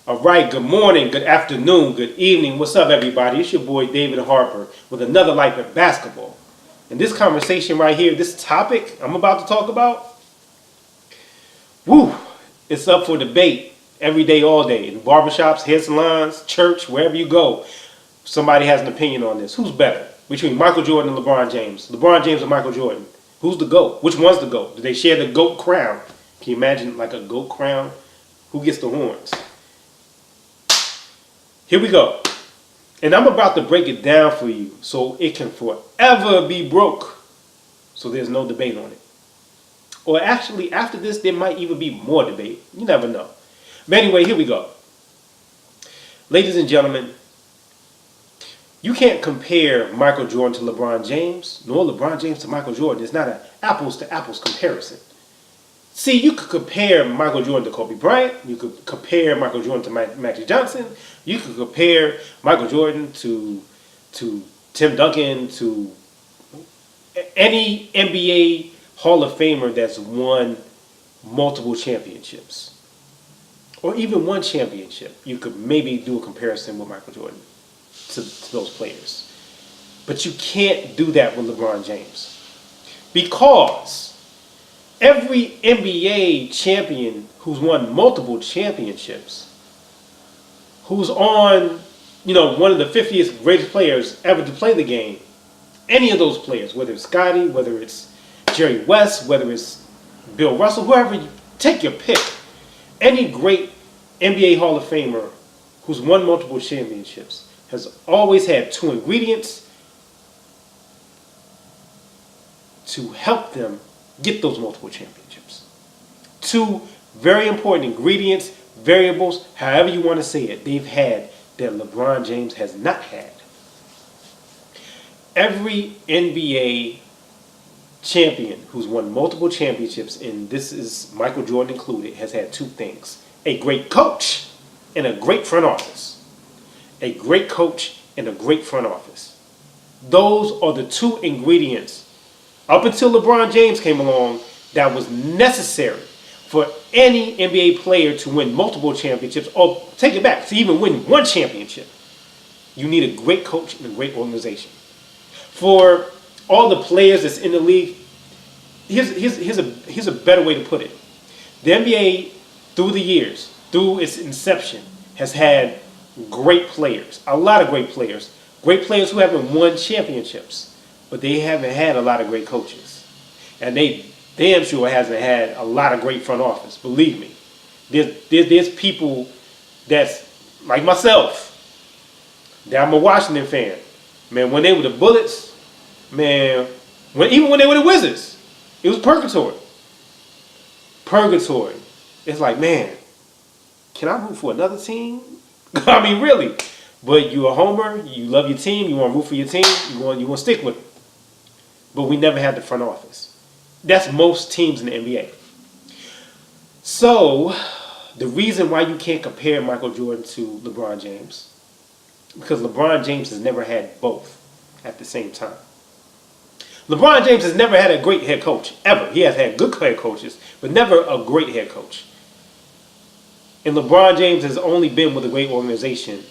All right, good morning, good afternoon, good evening. What's up, everybody? It's your boy David Harper with another Life at Basketball. And this conversation right here, this topic I'm about to talk about, it's up for debate every day, all day. In barbershops, hair salons, church, wherever you go, somebody has an opinion on this. Who's better between Michael Jordan and LeBron James? LeBron James or Michael Jordan? Who's the GOAT? Which one's the GOAT? Do they share the GOAT crown? Can you imagine like a GOAT crown? Who gets the horns? Here we go. And I'm about to break it down for you so it can forever be broke. So there's no debate on it. Or actually, after this, there might even be more debate. You never know. But anyway, here we go. Ladies and gentlemen, you can't compare Michael Jordan to LeBron James, nor LeBron James to Michael Jordan. It's not an apples to apples comparison. See, you could compare Michael Jordan to Kobe Bryant. You could compare Michael Jordan to Magic Johnson. You could compare Michael Jordan to Tim Duncan, to any NBA Hall of Famer that's won multiple championships. Or even one championship. You could maybe do a comparison with Michael Jordan to those players. But you can't do that with LeBron James. Because every NBA champion who's won multiple championships, who's on, one of the 50th greatest players ever to play the game, any of those players, whether it's Scotty, whether it's Jerry West, whether it's Bill Russell, whoever, take your pick. Any great NBA Hall of Famer who's won multiple championships has always had two ingredients to help them get those multiple championships. Two very important ingredients, variables, however you want to say it, they've had that LeBron James has not had. Every NBA champion who's won multiple championships, and this is Michael Jordan included, has had two things: a great coach and a great front office. A great coach and a great front office. Those are the two ingredients up until LeBron James came along that was necessary for any NBA player to win multiple championships, or take it back, to even win one championship. You need a great coach and a great organization. For all the players that's in the league, here's a better way to put it. The NBA, through the years, through its inception, has had great players, a lot of great players who haven't won championships. But they haven't had a lot of great coaches. And they damn sure hasn't had a lot of great front office. Believe me. There's people that's like myself, that I'm a Washington fan. Man, when they were the Bullets, man, even when they were the Wizards, it was purgatory. Purgatory. It's like, man, can I root for another team? I mean, really. But you're a homer, you love your team, you want to root for your team, you want to stick with it. But we never had the front office. That's most teams in the NBA. So, the reason why you can't compare Michael Jordan to LeBron James, because LeBron James has never had both at the same time. LeBron James has never had a great head coach, ever. He has had good head coaches, but never a great head coach. And LeBron James has only been with a great organization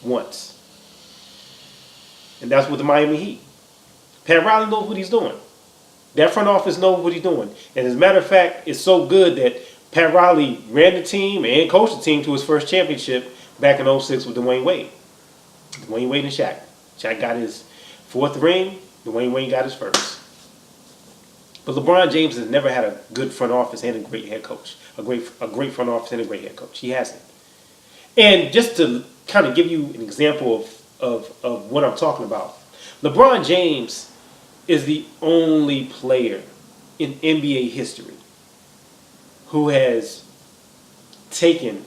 once. And that's with the Miami Heat. Pat Riley knows what he's doing. That front office knows what he's doing. And as a matter of fact, it's so good that Pat Riley ran the team and coached the team to his first championship back in '06 with Dwayne Wade. Dwayne Wade and Shaq. Shaq got his fourth ring. Dwayne Wade got his first. But LeBron James has never had a good front office and a great head coach. A great front office and a great head coach. He hasn't. And just to kind of give you an example of what I'm talking about, LeBron James is the only player in NBA history who has taken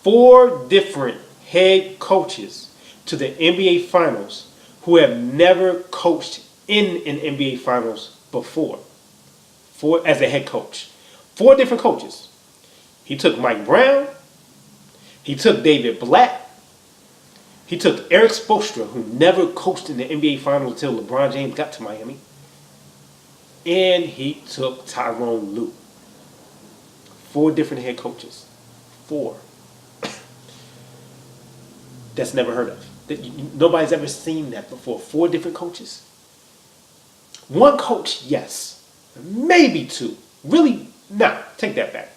4 different head coaches to the NBA Finals who have never coached in an NBA Finals before, as a head coach. 4 different coaches. He took Mike Brown. He took David Blatt. He took Eric Spoelstra, who never coached in the NBA Finals until LeBron James got to Miami. And he took Tyronn Lue. 4 different head coaches. 4. That's never heard of. Nobody's ever seen that before. 4 different coaches. 1 coach, yes. Maybe 2. Really, no. Take that back.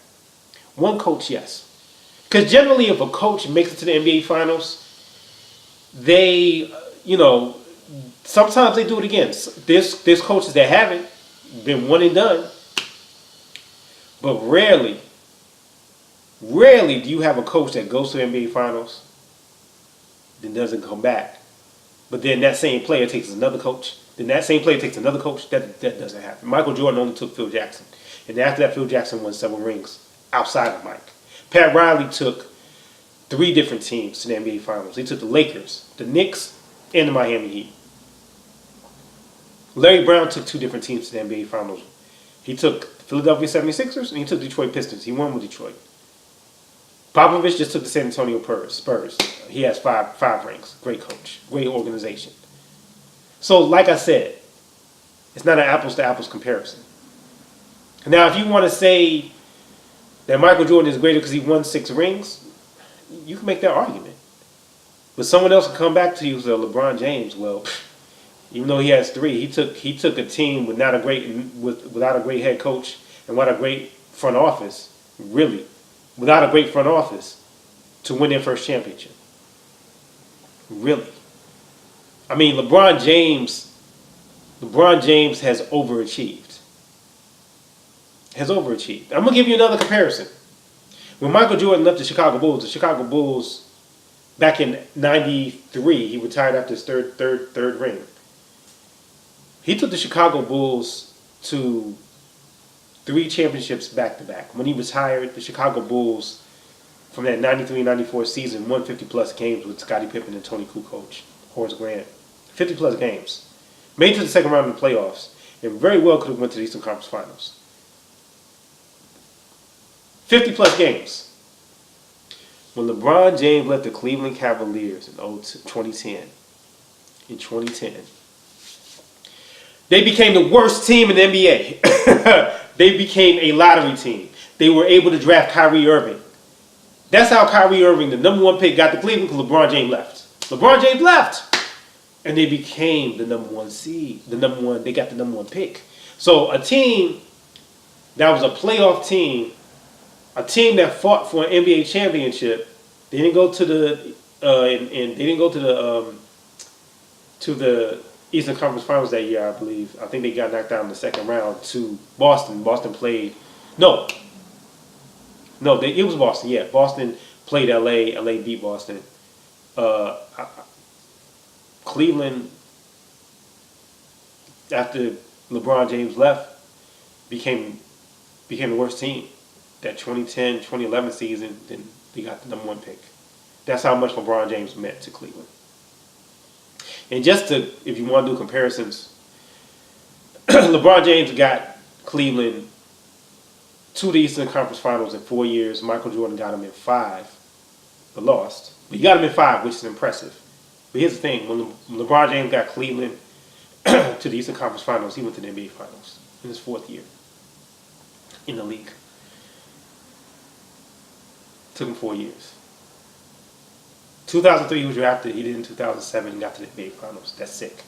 1 coach, yes. Because generally, if a coach makes it to the NBA Finals, they, sometimes they do it again. There's coaches that haven't been one and done, but rarely do you have a coach that goes to the NBA Finals, then doesn't come back. But then that same player takes another coach. Then that same player takes another coach. That doesn't happen. Michael Jordan only took Phil Jackson. And after that, Phil Jackson won 7 rings outside of Mike. Pat Riley took 3 different teams to the NBA Finals. He took the Lakers, the Knicks, and the Miami Heat. Larry Brown took 2 different teams to the NBA Finals. He took Philadelphia 76ers and he took Detroit Pistons. He won with Detroit. Popovich just took the San Antonio Spurs. He has 5 rings. Great coach. Great organization. So, like I said, it's not an apples-to-apples comparison. Now, if you want to say that Michael Jordan is greater because he won 6 rings, you can make that argument. But someone else can come back to you and say, LeBron James, well, even though he has 3, he took a team without a great head coach and without a great front office, really, without a great front office, to win their first championship. Really. I mean, LeBron James has overachieved. I'm going to give you another comparison. When Michael Jordan left the Chicago Bulls, back in '93, he retired after his third ring. He took the Chicago Bulls to 3 championships back-to-back. When he retired, the Chicago Bulls, from that '93-'94 season, won 50-plus games with Scottie Pippen and Tony Kukoc, Horace Grant. 50-plus games. Made it to the second round of the playoffs, and very well could have went to the Eastern Conference Finals. 50-plus games. When LeBron James left the Cleveland Cavaliers in 2010, they became the worst team in the NBA. They became a lottery team. They were able to draft Kyrie Irving. That's how Kyrie Irving, the number 1 pick, got to Cleveland because LeBron James left. LeBron James left. And they became the number 1 seed. They got the number 1 pick. So a team that was a playoff team, a team that fought for an NBA championship, they didn't go to the Eastern Conference Finals that year, I believe. I think they got knocked out in the second round to Boston. Boston played it was Boston. Yeah, Boston played LA. LA beat Boston. Cleveland, after LeBron James left, became the worst team. That 2010, 2011 season, then they got the number 1 pick. That's how much LeBron James meant to Cleveland. And just if you want to do comparisons, LeBron James got Cleveland to the Eastern Conference Finals in 4 years. Michael Jordan got him in 5, but lost. But he got him in 5, which is impressive. But here's the thing: when LeBron James got Cleveland to the Eastern Conference Finals, he went to the NBA Finals in his 4th year in the league. Took him 4 years. 2003 he was drafted. He did in 2007 and got to the NBA Finals. That's sick.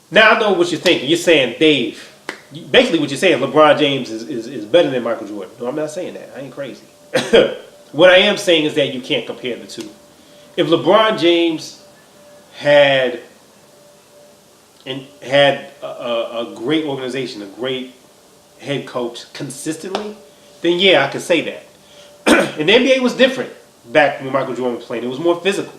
Now I know what you're thinking. You're saying, Dave, basically what you're saying, LeBron James is better than Michael Jordan. No, I'm not saying that. I ain't crazy. What I am saying is that you can't compare the two. If LeBron James had a great organization, a great head coach consistently, then yeah, I could say that. And the NBA was different back when Michael Jordan was playing. It was more physical.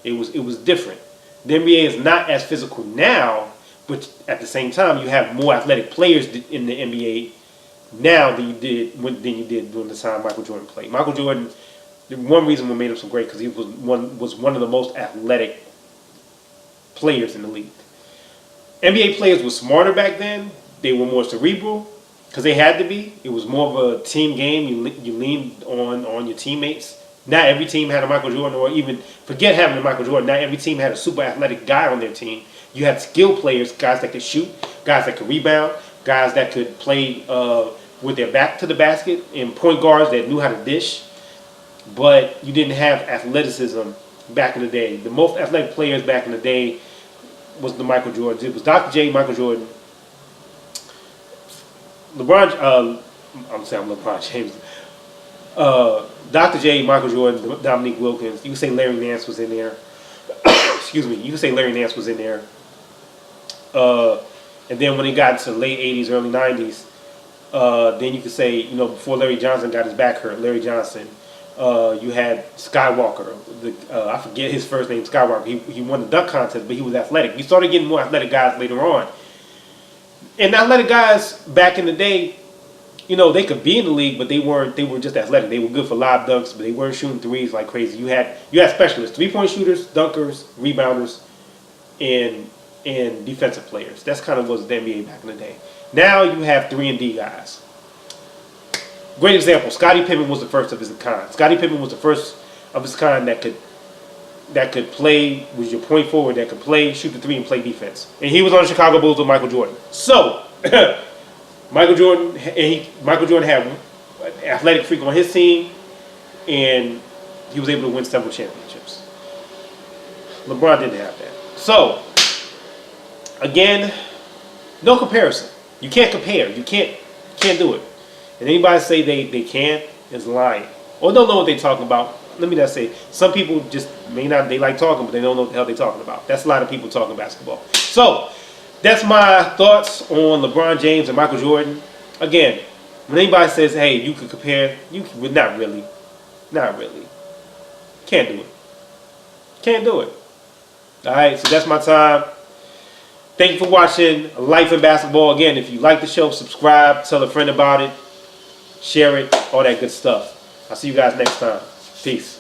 It was different. The NBA is not as physical now, but at the same time, you have more athletic players in the NBA now than you did during the time Michael Jordan played. Michael Jordan, one reason what made him so great because he was one of the most athletic players in the league. NBA players were smarter back then. They were more cerebral because they had to be. It was more of a team game. You leaned on your teammates. Not every team had a Michael Jordan, or even forget having a Michael Jordan. Not every team had a super athletic guy on their team. You had skill players, guys that could shoot, guys that could rebound, guys that could play with their back to the basket, and point guards that knew how to dish. but you didn't have athleticism back in the day. The most athletic players back in the day was the Michael Jordans. It was Dr. J, Michael Jordan, LeBron. I'm saying LeBron James. Dr. J, Michael Jordan, Dominique Wilkins. You can say Larry Nance was in there. Excuse me. You can say Larry Nance was in there. And then when it got to the late 80s, early 90s, then you could say, before Larry Johnson got his back hurt, Larry Johnson, you had Skywalker. I forget his first name, Skywalker. He won the dunk contest, but he was athletic. You started getting more athletic guys later on. And athletic guys back in the day, they could be in the league, but they were just athletic. They were good for lob dunks, but they weren't shooting threes like crazy. You had specialists, 3-point shooters, dunkers, rebounders, and defensive players. That's kind of what was the NBA back in the day. Now you have 3-and-D guys. Great example, Scottie Pippen was the first of his kind. Scottie Pippen was the first of his kind that could play, was your point forward, that could play, shoot the three, and play defense. And he was on the Chicago Bulls with Michael Jordan. So, Michael Jordan had an athletic freak on his team, and he was able to win several championships. LeBron didn't have that. So, again, no comparison. You can't compare. You can't do it. And anybody say they can't is lying. Or don't know what they're talking about. Let me just say, some people just may not, they like talking, but they don't know what the hell they're talking about. That's a lot of people talking basketball. So, that's my thoughts on LeBron James and Michael Jordan. Again, when anybody says, hey, you could compare, not really. Not really. Can't do it. Can't do it. Alright, so that's my time. Thank you for watching Life in Basketball. Again, if you like the show, subscribe, tell a friend about it, share it, all that good stuff. I'll see you guys next time. Peace.